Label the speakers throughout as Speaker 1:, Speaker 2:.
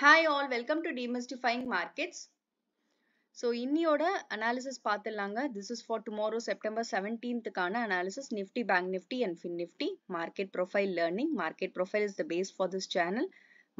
Speaker 1: Hi all, welcome to Demystifying Markets. So, இன்னியோட analysis பார்த்துலாங்க. This is for tomorrow September 17th கான analysis Nifty, Bank Nifty and Fin Nifty. Market profile learning. Market profile is the base for this channel.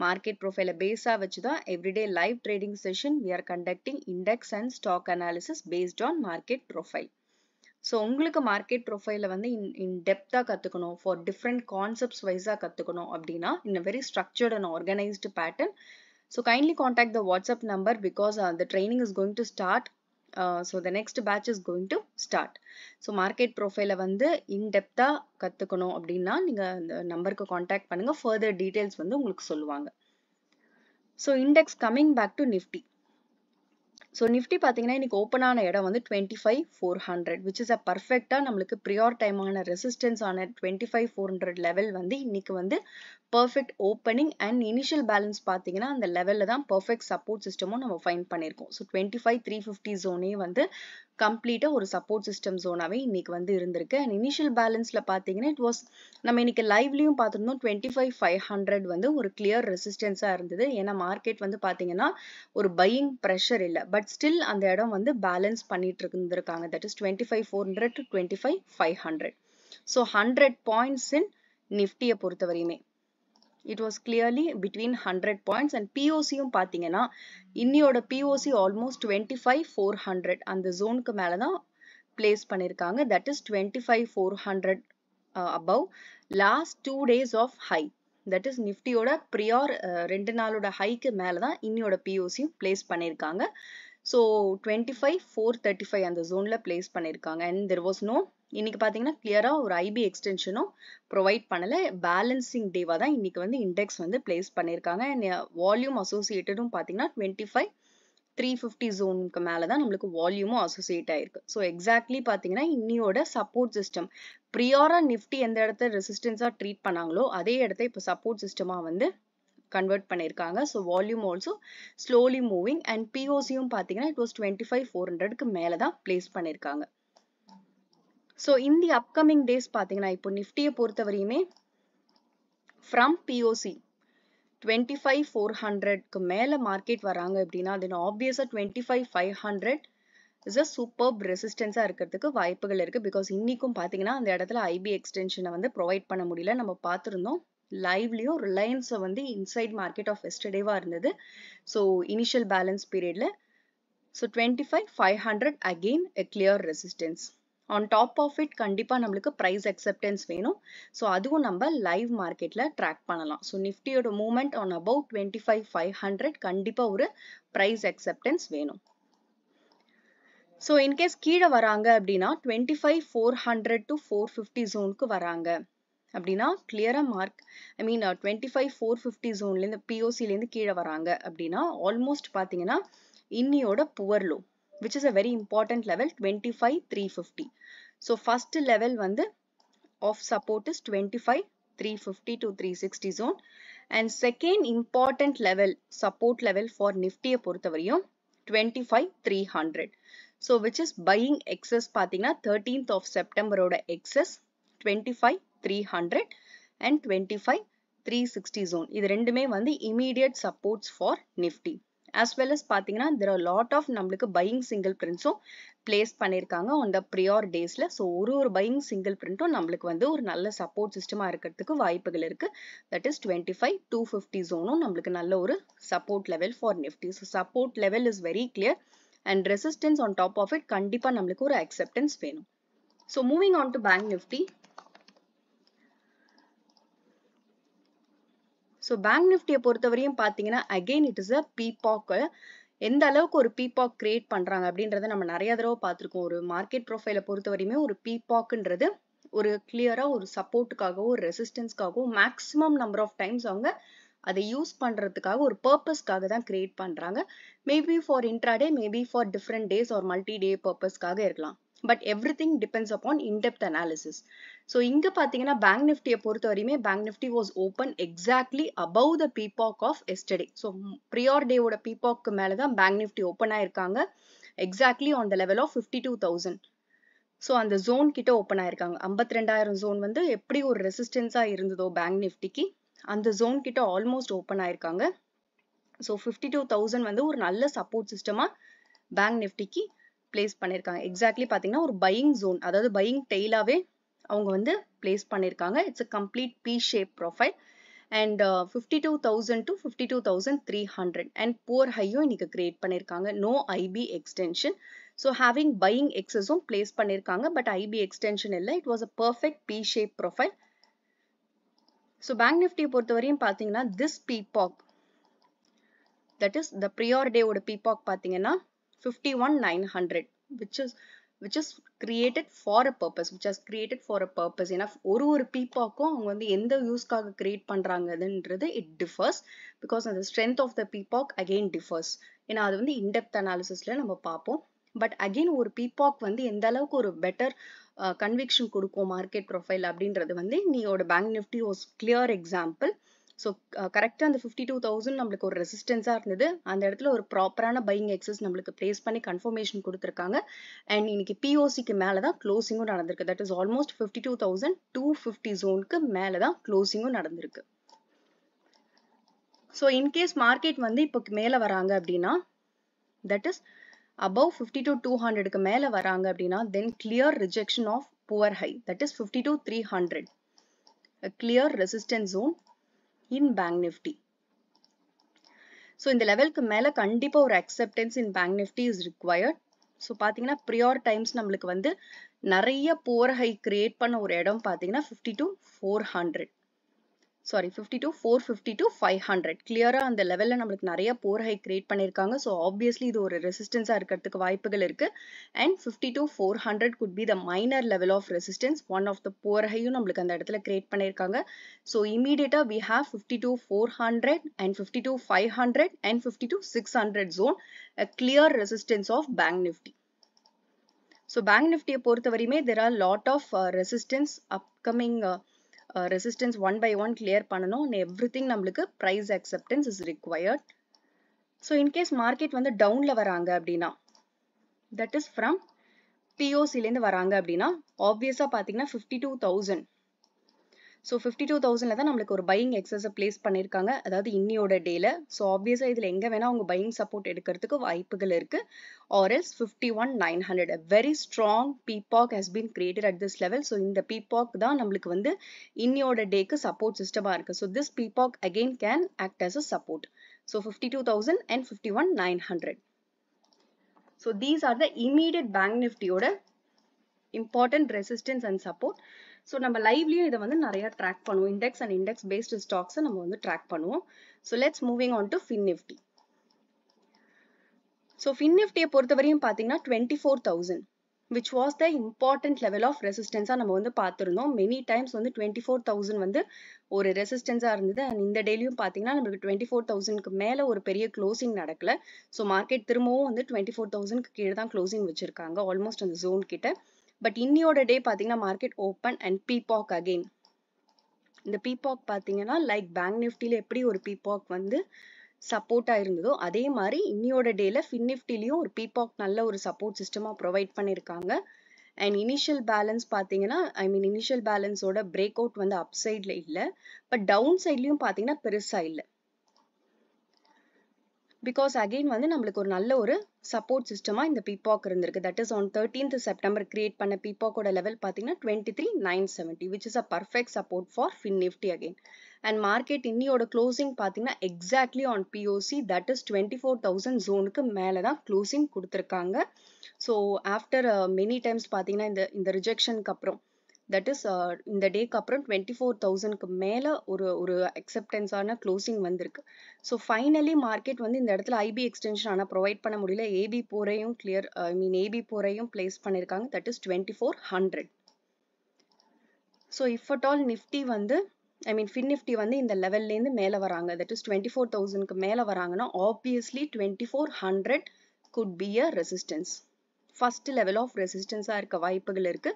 Speaker 1: Market profile base வச்சுதான் everyday live trading session we are conducting index and stock analysis based on market profile. So, உங்களுக்கு market profile வந்து in depth கத்துக்கணும் for different concepts wise கத்துக்கணும் அப்படின்னா in a very structured and organized pattern. So kindly contact the WhatsApp number because the training is going to start. So the next batch is going to start. So market profile வந்து in depth கத்துக்கணும் அப்படின்னா நீங்க அந்த நம்பருக்கு contact பண்ணுங்க. Further details வந்து உங்களுக்கு சொல்லுவாங்க. So index coming back to Nifty. So Nifty பாத்தீங்கன்னா இன்னைக்கு ஓபன் ஆன இடம் வந்து 25,400 which is a perfect நம்மளுக்கு prior time ஆன resistance ஆன 25,400 level வந்து இன்னைக்கு வந்து perfect opening and initial balance பாத்தீங்கன்னா அந்த லெவல்ல தான் perfect support system நம்ம find பண்ணிருக்கோம். So 25,350 zone வந்து கம்ப்ளீட்டா ஒரு support system zone-ஆவே இன்னைக்கு வந்து இருந்திருக்கு. And initial balance-ல பாத்தீங்கன்னா it was நம்ம இன்னைக்கு live-லயும் பார்த்திருந்தோம் 25,500 வந்து ஒரு clear resistance-ஆ இருந்தது. ஏன்னா மார்க்கெட் வந்து பாத்தீங்கன்னா ஒரு buying pressure இல்ல. But still அந்த இடம் வந்து balance பண்ணிட்டு இருந்திருக்காங்க. That is 25,400 to 25,500. So 100 points in Nifty-ய பொறுத்தவரையுமே. It was clearly between 100 points and POC-யும் பாத்தீங்கன்னா இன்னியோட POC almost 25,400 அந்த zone-க்கு மேல தான் place பண்ணிருக்காங்க. That is 25,400 above last 2 days of high. That is Nifty-யோட prior 2 நாளோட high-க்கு மேல தான் இன்னியோட POC-யும் place பண்ணிருக்காங்க. So 25,435 அந்த zone-ல place பண்ணிருக்காங்க. And there was no இன்னைக்கு பாத்தீங்கன்னா clear-ஆ ஒரு IB extension-ம் provide பண்ணல. Balancing day-வா தான் இன்னைக்கு வந்து index வந்து place பண்ணிருக்காங்க. And volume associated-ம் பாத்தீங்கன்னா 25,350 zone-க்கு மேல தான் நம்மளுக்கு volume-ம் associate ஆயிருக்கு. So exactly பாத்தீங்கன்னா இன்னியோட support system prior-ஆ Nifty எந்த இடத்த resistance-ஆ treat பண்ணாங்களோ அதே இடத்தை இப்ப support system-ஆ வந்து convert பண்ணிருக்காங்க. So volume also slowly moving and POC-யும் பாத்தீங்கன்னா it was 25,400-க்கு மேல தான் place பண்ணிருக்காங்க. So in the upcoming days பாத்தீங்கன்னா இப்போ Nifty-ய பொறுத்தவரையுமே from POC 25,400-க்கு மேல market வராங்க அப்படின்னா then obvious-ஆ 25,500 is a superb resistance-ஆ இருக்கிறதுக்கு வாய்ப்புகள் இருக்கு because இன்னைக்கும் பாத்தீங்கன்னா அந்த இடத்துல IB extension-அ வந்து provide பண்ண முடியல. நம்ம பார்த்திருந்தோம் live-லயும் Reliance வந்து inside market of yesterday-வா இருந்தது. So initial balance period-ல so 25,500 again a clear resistance. On top of it கண்டிப்பா நம்மளுக்கு price acceptance வேணும். So அதுவும் நம்ம live market-ல track பண்ணலாம். So Nifty-யோட movement on about 25,500 கண்டிப்பா ஒரு price acceptance வேணும். So in case கீழ வராங்க அப்படின்னா 25,400 to 450 zone-க்கு வராங்க அப்படின்னா clear-ஆ mark I mean 25,450 zone-ல POC-ல இருந்து கீழ வராங்க அப்படின்னா almost பாத்தீங்கன்னா இன்னியோட poor low which is a very important level 25,350. So first level வந்து of support is 25,350 to 360 zone and second important level support level for Nifty-ய பொறுத்தவரையும் 25,300. So which is buying excess பாத்தீங்கன்னா 13th of September-ஓட excess 25,300 and 25,360 zone. இது ரெண்டுமே வந்து immediate supports for Nifty. As well as பாத்தீங்கன்னா there are lot of நம்மளுக்கு buying single prints-ம் place பண்ணிருக்காங்க on the prior days-ல. So ஒரு buying single print-ம் நம்மளுக்கு வந்து ஒரு நல்ல support system-ஆ இருக்கிறதுக்கு வாய்ப்புகள் இருக்கு. That is 25,250 zone-ம் நம்மளுக்கு நல்ல ஒரு support level for Nifty. So support level is very clear and resistance on top of it கண்டிப்பா நம்மளுக்கு ஒரு acceptance வேணும். So moving on to Bank Nifty. So Bank Nifty-ய பொறுத்தவரையும் பாத்தீங்கன்னா again it is a peacock. எந்த அளவுக்கு ஒரு peacock create பண்றாங்க அப்படின்றத நம்ம நிறைய தடவை பார்த்திருக்கோம். ஒரு market profile-ல பொறுத்தவரையுமே ஒரு peacock-ன்றது ஒரு clear-ஆ ஒரு support-க்காகவோ ஒரு resistance-க்காகவோ maximum number of times அவங்க அதை யூஸ் பண்றதுக்காக ஒரு purpose-க்காக தான் create பண்றாங்க. Maybe for intraday, maybe for different days or multi-day purpose-க்காக இருக்கலாம். But everything depends upon in-depth analysis. So இங்க பாத்தீங்கன்னா Bank Nifty-ய பொறுத்தவரையுமே Bank Nifty was open exactly above the peacock of yesterday. So prior day-ஓட peacock-க்கு மேல தான் Bank Nifty open ஆயிருக்காங்க exactly on the level of 52,000. So அந்த zone கிட்ட open ஆயிருக்காங்க. 52,000 zone வந்து எப்படி ஒரு resistance-ஆ இருந்ததோ Bank Nifty-க்கு அந்த zone கிட்ட almost open ஆயிருக்காங்க. ஸோ 52,000 வந்து ஒரு நல்ல சப்போர்ட் சிஸ்டமா பேங்க் நிஃப்டிக்கு பிளேஸ் பண்ணியிருக்காங்க. எக்ஸாக்ட்லி பார்த்தீங்கன்னா ஒரு பையிங் ஜோன், அதாவது பையிங் டெய்லாவே அவங்க வந்து பிளேஸ் பண்ணியிருக்காங்க. It's a complete P shape profile and 52,000 to 52,300 and poor high-யும் இன்னைக்கு கிரியேட் பண்ணியிருக்காங்க. No IP extension. So having buying எக்ஸஸும் பிளேஸ் பண்ணியிருக்காங்க. பட் ஐபி எக்ஸ்டென்ஷன் இல்லை. It was a perfect P shape profile. So bank நிஃப்டியை பொறுத்தவரையும் பார்த்தீங்கன்னா this peacock, that is the prior day ஓட peacock பார்த்தீங்கன்னா 51,900 which is created for a purpose, which has created for a purpose. ஏன்னா ஒரு peacock-ம் அவங்க வந்து எந்த யூஸ்க்காக create பண்றாங்கன்றது it differs because the strength of the peacock again differs. ஏன்னா அது வந்து in-depth analysisல நம்ம பார்ப்போம். பட் அகெயின் ஒரு peacock வந்து எந்த அளவுக்கு ஒரு பெட்டர் கன்விக்ஷன் கொடுக்கும் மார்க்கெட் ப்ரொஃபைல் அப்படின்றது வந்து நீயோட bank nifty was clear example. So கரெக்டாக அந்த 52,000 நம்மளுக்கு ஒரு ரெசிஸ்டன்ஸாக இருந்தது. அந்த இடத்துல ஒரு ப்ராப்பரான பையிங் எக்ஸஸ் நம்மளுக்கு பிளேஸ் பண்ணி கன்ஃபர்மேஷன் கொடுத்துருக்காங்க. அண்ட் இன்னைக்கு பிஓசிக்கு மேலே தான் க்ளோசிங்கும் நடந்திருக்கு. தட் இஸ் ஆல்மோஸ்ட் 52,250 ஜோனுக்கு மேலே தான் க்ளோசிங்கும் நடந்திருக்கு. ஸோ இன்கேஸ் மார்க்கெட் வந்து இப்போ மேலே வராங்க அப்படின்னா, தட் இஸ் above 52,200க்கு மேலே வராங்க அப்படின்னா, then clear rejection of poor high, that is 52,300, a clear resistance zone in bank nifty. So இந்த லெவலுக்கு மேல கண்டிப்பா ஒரு acceptance in bank nifty is required. So பாத்தீங்கன்னா prior times நம்மளுக்கு வந்து நிறைய poor high create பண்ண ஒரு இடம் பாத்தீங்கன்னா 52,400, sorry 52,450 to 500. கிளியரா அந்த லெவல்ல நம்மளுக்கு நிறைய poor high create பண்ணிருக்காங்க. So obviously இது ஒரு ரெசிஸ்டன்ஸா இருக்கிறதுக்கு வாய்ப்புகள் இருக்கு. And 52,400 could be the minor level of resistance. One of the poor high-யும் நம்மளுக்கு அந்த இடத்துல create பண்ணிருக்காங்க. So immediately we have 52,400 and 52,500 and 52,600 zone, a clear resistance of bank nifty. So bank nifty பொறுத்த வரையுமே there are lot of resistance upcoming. Resistance one by one clear பண்ணனும். and everything நம்மளுக்கு price acceptance is required. So in case market வந்து downல வராங்க அப்படின்னா, that is from POC லேந்து வராங்க அப்படின்னா, obviously பாத்தீங்கன்னா 52,000. So 52,000ல தான் நம்மளுக்கு ஒரு buying excess place பண்ணிருக்காங்க, அதாவது இன்னியோட டேல. So obviously இதுல எங்க வேணா அவங்க buying support எடுக்கிறதுக்கு வாய்ப்புகள் இருக்கு. Or else 51,900, a very strong peacock has been created at this level. So இந்த peacock தான் நம்மளுக்கு வந்து இன்னியோட டேக்கு support system-ஆ இருக்கு. So this peacock again can act as a support. So 52,000 and 51,900. So these are the immediate bank nifty-யோட important resistance and support. So நம்ம லைவ்லயும் இதை வந்து நிறைய track பண்ணுவோம். இண்டெக்ஸ் அண்ட் இண்டெக்ஸ் பேஸ்டு ஸ்டாக்ஸை நம்ம வந்து ட்ராக் பண்ணுவோம். So let's moving on to fin nifty. So fin நிஃப்டியை பொறுத்தவரையும் பார்த்தீங்கன்னா 24,000 which was the important level of resistance-ஆ நம்ம வந்து பார்த்துருந்தோம். மெனி டைம்ஸ் வந்து 24,000 வந்து ஒரு ரெசிஸ்டன்ஸாக இருந்தது. அண்ட் இந்த டேலையும் பார்த்தீங்கன்னா நம்மளுக்கு 24,000க்கு மேலே ஒரு பெரிய க்ளோசிங் நடக்கல. ஸோ மார்க்கெட் திரும்பவும் வந்து 24,000க்கு கீழே தான் க்ளோசிங் வச்சிருக்காங்க, ஆல்மோஸ்ட் அந்த ஜோன் கிட்ட. பட் இன்னியோட டே பார்த்தீங்கன்னா மார்க்கெட் ஓப்பன் அண்ட் பீபாக் அகெயின். இந்த பீபாக் பார்த்தீங்கன்னா லைக் பேங்க் நிஃப்டியில் எப்படி ஒரு பீபாக் வந்து சப்போர்ட்டாக இருந்ததோ அதே மாதிரி இன்னியோட டேல ஃபின் நிஃப்டிலையும் ஒரு பீபாக் நல்ல ஒரு சப்போர்ட் சிஸ்டமாக ப்ரொவைட் பண்ணியிருக்காங்க. அண்ட் இனிஷியல் பேலன்ஸ் பார்த்தீங்கன்னா இனிஷியல் பேலன்ஸோட பிரேக் அவுட் வந்து அப் சைடில் இல்லை, பட் டவுன் சைட்லையும் பார்த்தீங்கன்னா பெருசாக இல்லை. பிகாஸ் அகெயின் வந்து நம்மளுக்கு ஒரு நல்ல ஒரு சப்போர்ட் சிஸ்டமா இந்த பீபாக் இருந்திருக்கு. That is on 13th September create பண்ண பீபாக்கோட லெவல் பார்த்தீங்கன்னா 23,970 which is a perfect support for fin nifty again. And market இன்னியோட க்ளோசிங் பார்த்தீங்கன்னா exactly on POC, that is 24,000 ஜோனுக்கு மேலே தான் க்ளோசிங் கொடுத்துருக்காங்க. ஸோ ஆஃப்டர் மெனி டைம்ஸ் பார்த்தீங்கன்னா இந்த ரிஜெக்ஷனுக்கு அப்புறம், தட் இஸ் இந்த டேக்கு அப்புறம் 24,000க்கு மேலே ஒரு அக்செப்டன்ஸான க்ளோசிங் வந்திருக்கு. ஸோ ஃபைனலி மார்க்கெட் வந்து இந்த இடத்துல ஐபி எக்ஸ்டென்ஷன் ஆனால் ப்ரொவைட் பண்ண முடியல. ஏபி போரையும் கிளியர் ஏபி போரையும் பிளேஸ் பண்ணியிருக்காங்க, that is 2400. So if at all Nifty வந்து ஃபின் நிஃப்டி வந்து இந்த லெவல்லேருந்து மேலே வராங்க, தட் இஸ் 24,000க்கு மேலே வராங்கன்னா obviously 2400 could be a resistance. First level of ரெசிஸ்டன்ஸாக இருக்க வாய்ப்புகள் இருக்கு.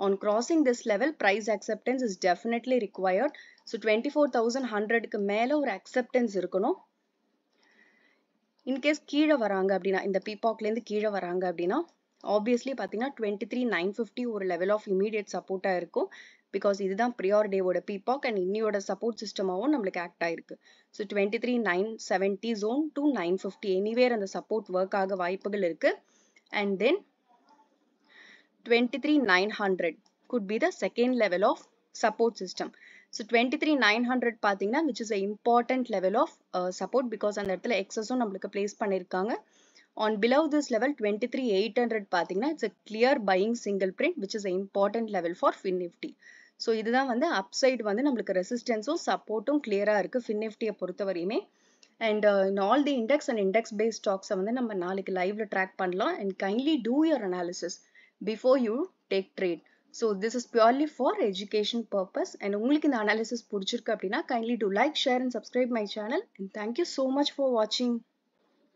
Speaker 1: On crossing this level, price acceptance is definitely required. So 24,100க்கு மேல ஒரு acceptance இருக்கணும். In case கீழே வராங்க அப்படின்னா, இந்த பீபாக்லேருந்து கீழே வராங்க அப்படின்னா, obviously பார்த்தீங்கன்னா 23,950 ஒரு level of immediate support-ஆ இருக்கும். பிகாஸ் இதுதான் ப்ரியார் டேவோட பீபாக் அண்ட் இன்னியோட சப்போர்ட் சிஸ்டமாகவும் நம்மளுக்கு ஆக்ட் ஆயிருக்கு. ஸோ 23,970 zone to 950 எனிவேர் அந்த சப்போர்ட் ஒர்க் ஆக வாய்ப்புகள் இருக்கு. And then 23,900 could be the second level of support system. So 23,900 பாத்தீங்கன்னா which is a important level of support because அந்த இடத்துல excess-உம் நம்மளுக்கு place பண்ணிருக்காங்க. On below this level 23,800 பாத்தீங்கன்னா it's a clear buying single print which is an important level for FinNifty. So இதுதான் வந்து upside வந்து நம்மளுக்கு resistance-உம் support-உம் clear-ஆ இருக்கு FinNifty-ய பொறுத்தவரையுமே. And in all the index and index based stocks வந்து நம்ம நாளைக்கு live-ல track பண்ணலாம் and kindly do your analysis before you take trade. So this is purely for education purpose and உங்களுக்கு இந்த analysis பிடிச்சிருக்கு அப்படின்னா kindly do like, share and subscribe my channel and thank you so much for watching.